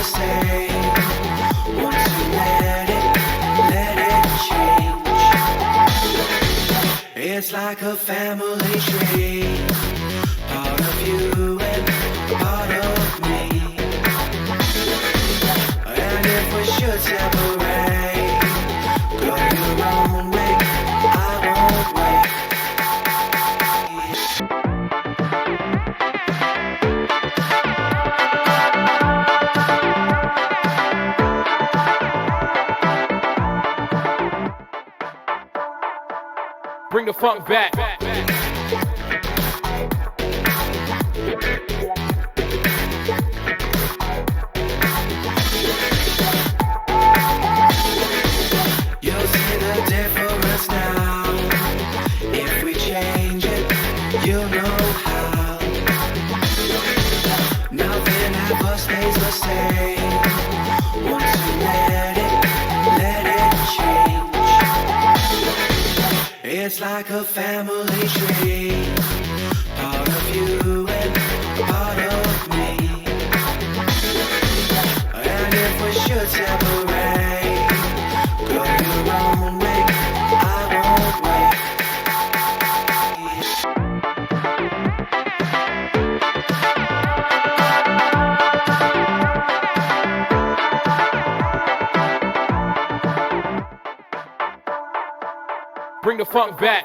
same. Want to let it change. It's like a family tree, part of you and part of me. And if we should separate, go your own way, I won't wait. Bring the funk back. You'll see the difference now. If we change it, you'll know how. Nothing ever stays the same. Want to let it change. It's like a family tree, part of you and part of me. And if we should separate, go your own way, I won't wait. Bring the funk back.